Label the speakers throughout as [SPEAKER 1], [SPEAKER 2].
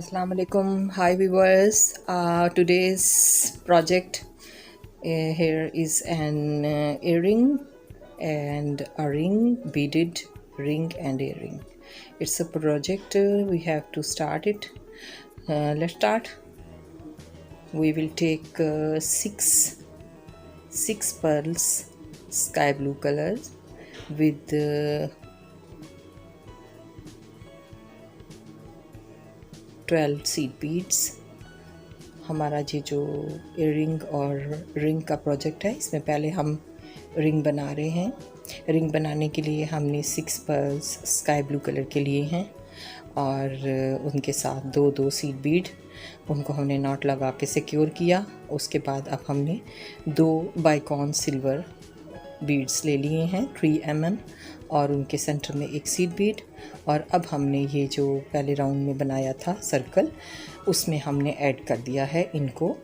[SPEAKER 1] Assalamu alaikum. Hi viewers. Today's project here is an earring and a ring, beaded ring and earring. It's a project. We have to start it. Let's start. We will take six pearls, sky blue colors, with 12 seed beads. हमारा ये जो earring और ring का project है, इसमें पहले हम ring बना रहे हैं। रिंग बनाने के लिए हमने 6 पर्ल्स स्काई ब्लू कलर के लिए हैं और उनके साथ दो सीड बीड, उनको हमने नॉट लगा के सिक्योर किया। उसके बाद अब हमने 2 बाइकॉन सिल्वर बीड्स ले लिए हैं 3 mm और उनके सेंटर में एक सीड बीड। और अब हमने ये जो पहले राउंड में बनाया था सर्कल, उसमें हमने ऐड कर दिया है इनको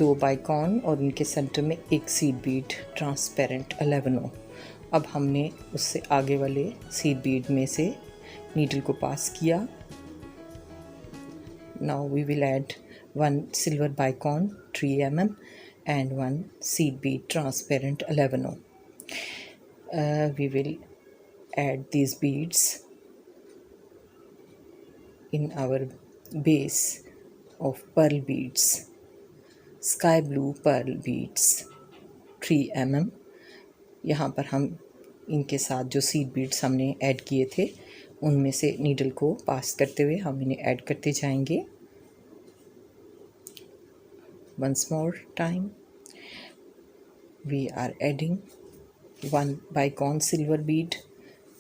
[SPEAKER 1] 2 बाइकॉन और उनके सेंटर में एक सीड बीड ट्रांसपेरेंट 11 अब हमने उससे आगे वाले सीड बीड में से नीडल को पास किया। Now we will add 1 silver bicone 3 mm and 1 seed bead transparent 11. We will add these beads in our base of pearl beads, sky blue pearl beads 3 mm. यहाँ पर हम इनके साथ जो सीड बीड्स हमने ऐड किए थे उनमें से नीडल को पास करते हुए हम इन्हें ऐड करते जाएंगे। Once more time we are adding 1 bicon silver bead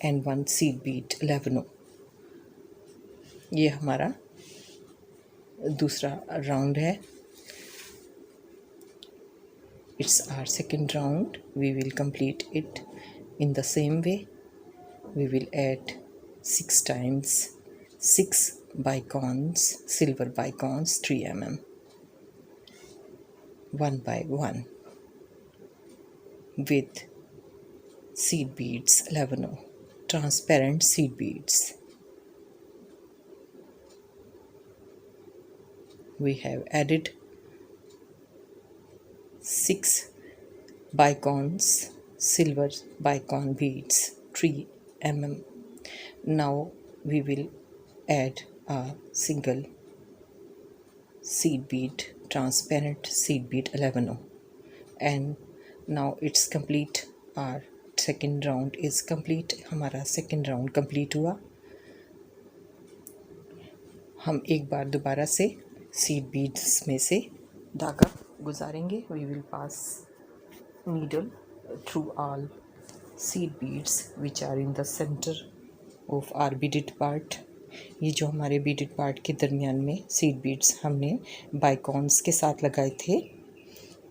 [SPEAKER 1] and 1 seed bead 11. ये हमारा दूसरा राउंड है। It's our second round. We will complete it in the same way. We will add 6 times 6 bicons, silver bicons 3 mm, one by one, with seed beads 11, transparent seed beads. We have added 6 bicons, silver bicon beads 3 mm. Now we will add a single seed bead, transparent seed bead 11, and now it's complete. Our second round is complete. हमारा second round complete हुआ। हम एक बार दोबारा से seed beads में से धागा गुजारेंगे। We will pass needle through all seed beads which are in the center of our beaded part. ये जो हमारे beaded part के दरमियान में seed beads हमने बाइकॉन्स के साथ लगाए थे,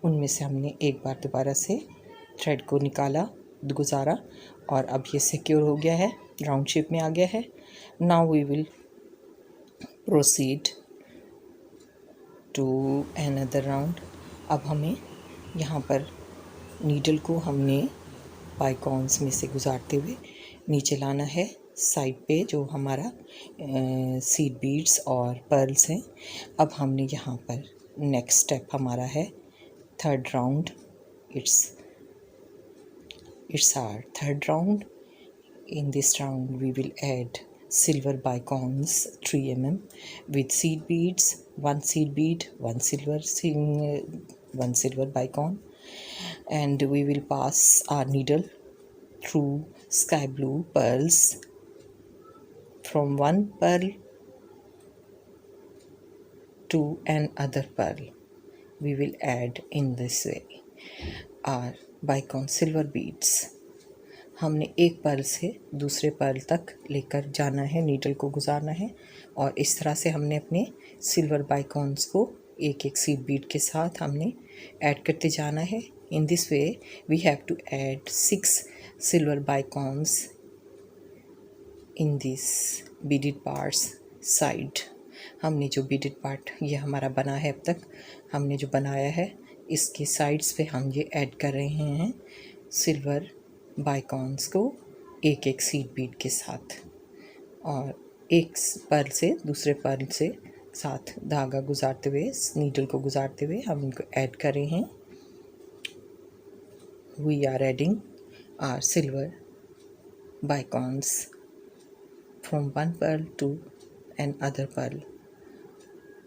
[SPEAKER 1] उनमें से हमने एक बार दोबारा से थ्रेड को निकाला, गुजारा और अब ये सिक्योर हो गया है, राउंड शेप में आ गया है। Now we will proceed to another round. अब हमें यहाँ पर नीडल को हमने बाइकॉन्स में से गुजारते हुए नीचे लाना है साइड पे, जो हमारा सीड बीड्स और पर्ल्स हैं। अब हमने यहाँ पर नेक्स्ट स्टेप हमारा है third round. It's our third round. In this round we will add silver bicons 3 mm with seed beads, 1 seed bead, 1 silver bicon, and we will pass our needle through sky blue pearls from one pearl to another pearl. We will add in this way our bicone silver beads. हमने एक Perl से दूसरे Perl तक लेकर जाना है, needle को गुजारना है और इस तरह से हमने अपने सिल्वर बाइकॉन्स को एक एक सीड बीड के साथ हमने ऐड करते जाना है। In this way we have to add 6 silver bicones in this beaded parts side. हमने जो बीडेड पार्ट ये हमारा बना है, अब तक हमने जो बनाया है, इसके साइड्स पे हम ये ऐड कर रहे हैं सिल्वर बाइकॉन्स को एक एक सीड बीड के साथ। और एक पर्ल से दूसरे पर्ल से साथ धागा गुजारते हुए, नीडल को गुजारते हुए हम इनको ऐड कर रहे हैं. We are adding our silver bicons from one pearl to another pearl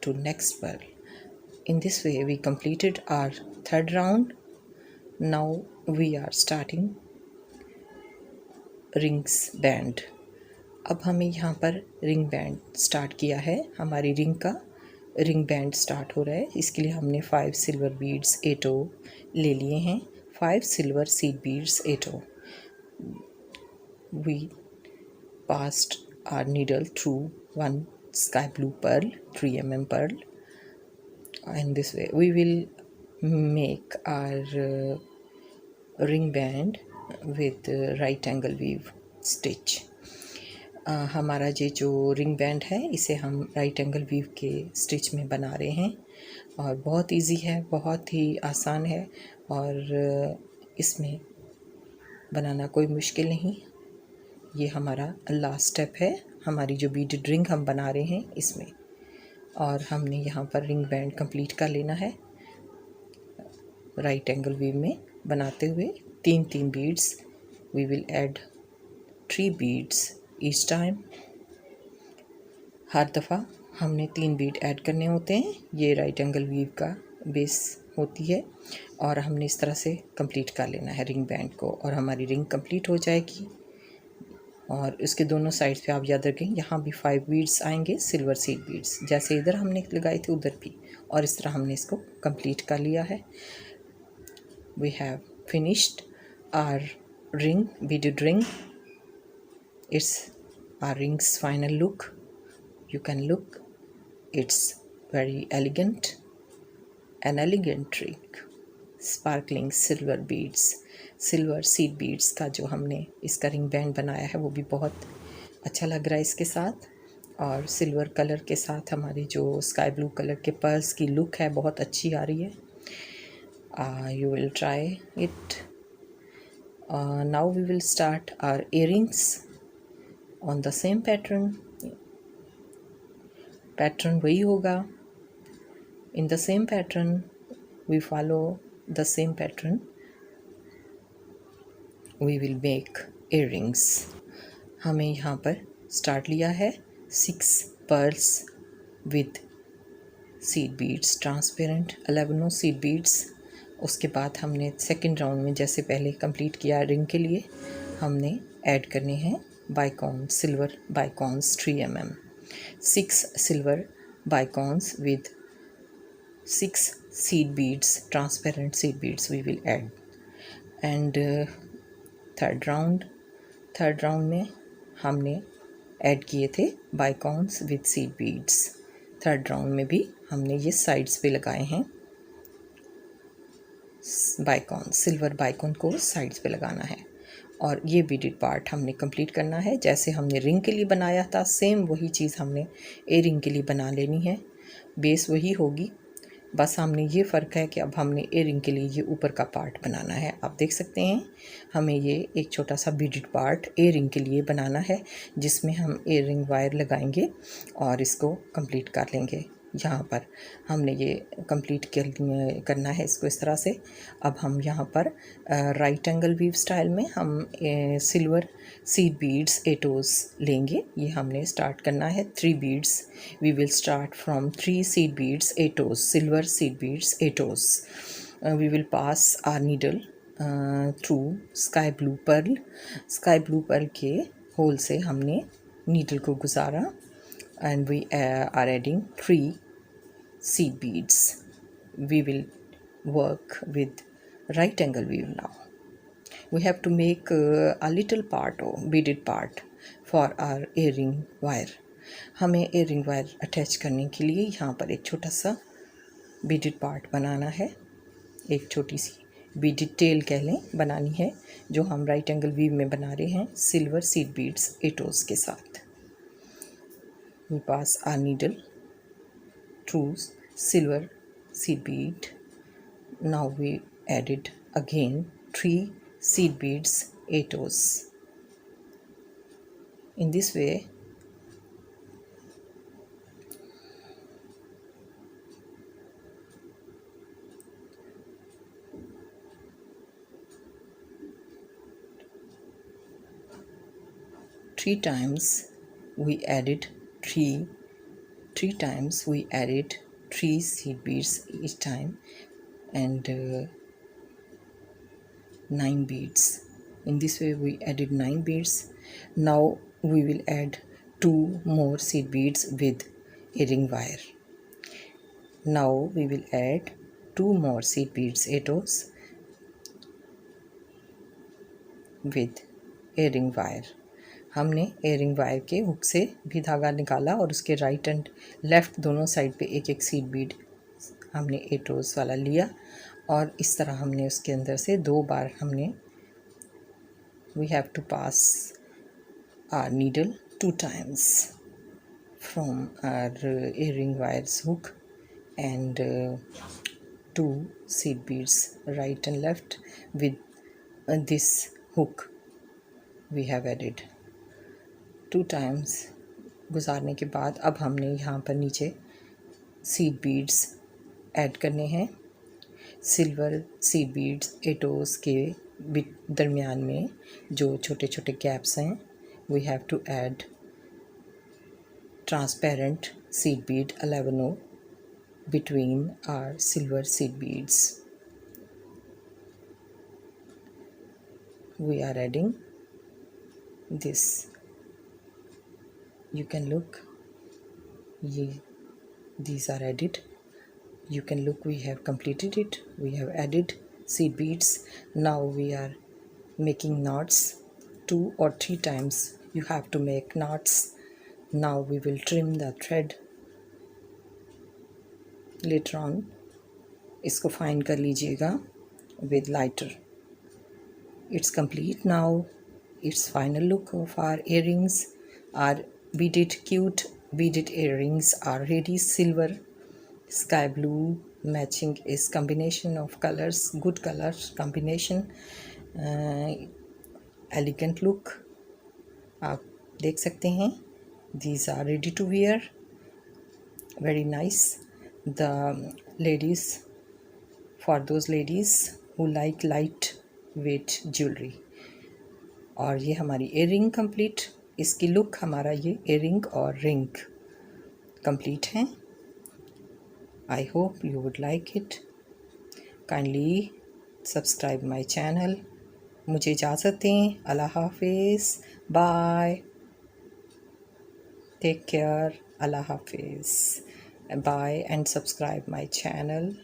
[SPEAKER 1] to next pearl. In this way we completed our third round. Now we are starting rings band. अब हमें यहाँ पर रिंग बैंड स्टार्ट किया है. हमारी ring का ring band start हो रहा है. इसके लिए हमने 5 सिल्वर बीड्स 8 ले लिए हैं. 5 silver seed beads 8. We passed our needle through one sky blue pearl, 3 pearl, and this way we will make our ring band with right angle weave stitch. हमारा ये जो रिंग बैंड है इसे हम right angle weave के stitch में बना रहे हैं और बहुत इजी है, बहुत ही आसान है और इसमें बनाना कोई मुश्किल नहीं. ये हमारा लास्ट स्टेप है हमारी जो बीडेड रिंग हम बना रहे हैं इसमें. और हमने यहाँ पर रिंग बैंड कंप्लीट कर लेना है राइट एंगल वीव में बनाते हुए. 3 beads. We will add 3 beads each time. हर दफ़ा हमने 3 बीड ऐड करने होते हैं. ये राइट एंगल वीव का बेस होती है और हमने इस तरह से कंप्लीट कर लेना है रिंग बैंड को और हमारी रिंग कंप्लीट हो जाएगी. और इसके दोनों साइड्स पे आप याद रखें यहाँ भी 5 बीड्स आएंगे सिल्वर सीड बीड्स, जैसे इधर हमने लगाए थे उधर भी, और इस तरह हमने इसको कंप्लीट कर लिया है. We have finished our ring, beaded ring. It's our ring's final look. You can look. It's very elegant. An elegant trick. Sparkling silver beads. Silver seed beads का जो हमने इसका रिंग बैंड बनाया है वो भी बहुत अच्छा लग रहा है इसके साथ. और सिल्वर कलर के साथ हमारी जो स्काई ब्लू कलर के पर्ल्स की लुक है बहुत अच्छी आ रही है. You will try it. Now we will start our earrings. On the same pattern वही होगा. In the same pattern we follow the same pattern. We will make earrings. हमें यहाँ पर स्टार्ट लिया है 6 pearls with seed beads, transparent 11 seed beads. उसके बाद हमने सेकेंड राउंड में जैसे पहले कंप्लीट किया रिंग के लिए हमने ऐड करने हैं bicons, silver bicons 3 6 silver bicons with 6 seed beads, transparent seed beads we will add. And third round में हमने ऐड किए थे bicons with seed beads. Third round में भी हमने ये साइड्स पे लगाए हैं बाइकॉन, सिल्वर बाइकॉन को साइड्स पे लगाना है. और ये बीडेड पार्ट हमने कंप्लीट करना है जैसे हमने रिंग के लिए बनाया था. सेम वही चीज़ हमने ए रिंग के लिए बना लेनी है. बेस वही होगी, बस हमने ये फ़र्क है कि अब हमने ए रिंग के लिए ये ऊपर का पार्ट बनाना है. आप देख सकते हैं हमें ये एक छोटा सा बीडेड पार्ट ए रिंग के लिए बनाना है जिसमें हम ए रिंग वायर लगाएंगे और इसको कंप्लीट कर लेंगे. यहाँ पर हमने ये कंप्लीट करना है इसको इस तरह से. अब हम यहाँ पर राइट एंगल वीव स्टाइल में हम सिल्वर सीड बीड्स 8 लेंगे. ये हमने स्टार्ट करना है 3 beads. We will start from 3 seed beads 8, silver seed beads 8. We will pass our needle through sky blue pearl के होल से हमने नीडल को गुजारा. And we are adding 3 seed beads. We will work with right angle weave now. We have to make a little part or beaded part for our earring wire. हमें earring wire attach करने के लिए यहाँ पर एक छोटा सा beaded part बनाना है. एक छोटी सी beaded tail कह लें बनानी है जो हम right angle weave में बना रहे हैं silver seed beads 8 के साथ. We pass our needle through silver seed bead. Now we added again 3 seed beads 8. In this way three times we added three times we added 3 seed beads each time, and 9 beads. In this way we added 9 beads. Now we will add 2 more seed beads with earring wire. Now we will add 2 more seed beads 8 with earring wire. हमने earring wire के hook से भी धागा निकाला और उसके right and left दोनों side पे एक एक सीड बीड हमने 8 रोज़ वाला लिया, और इस तरह हमने उसके अंदर से 2 बार हमने we have to pass our needle 2 times from our earring wires hook, and 2 seed beads right and left with this hook we have added 2 times. गुजारने के बाद अब हमने यहाँ पर नीचे सीड बीड्स ऐड करने हैं. सिल्वर सीड बीड्स 8 के दरमियान में जो छोटे छोटे गैप्स हैं, we have to add transparent seed bead 11 between our silver seed beads. We are adding this. You can look, these are added. You can look, we have completed it. We have added seed beads. Now we are making knots 2 or 3 times. You have to make knots. Now we will trim the thread later on. इसको fine कर लीजिएगा with lighter. It's complete now. It's final look of our earrings. Our cute beaded earrings are ready. Silver, sky blue matching is combination of colors, good color combination, elegant look आप देख सकते हैं. These are ready to wear, very nice. The ladies, for those ladies who like light weight jewelry. और ये हमारी earring complete. इसकी look हमारा ये earring और ring complete हैं. I hope you would like it. Kindly subscribe my channel. मुझे इजाज़त दें. अल्लाह हाफिज़. Bye. Take care. Allah Hafiz. Bye, and subscribe my channel.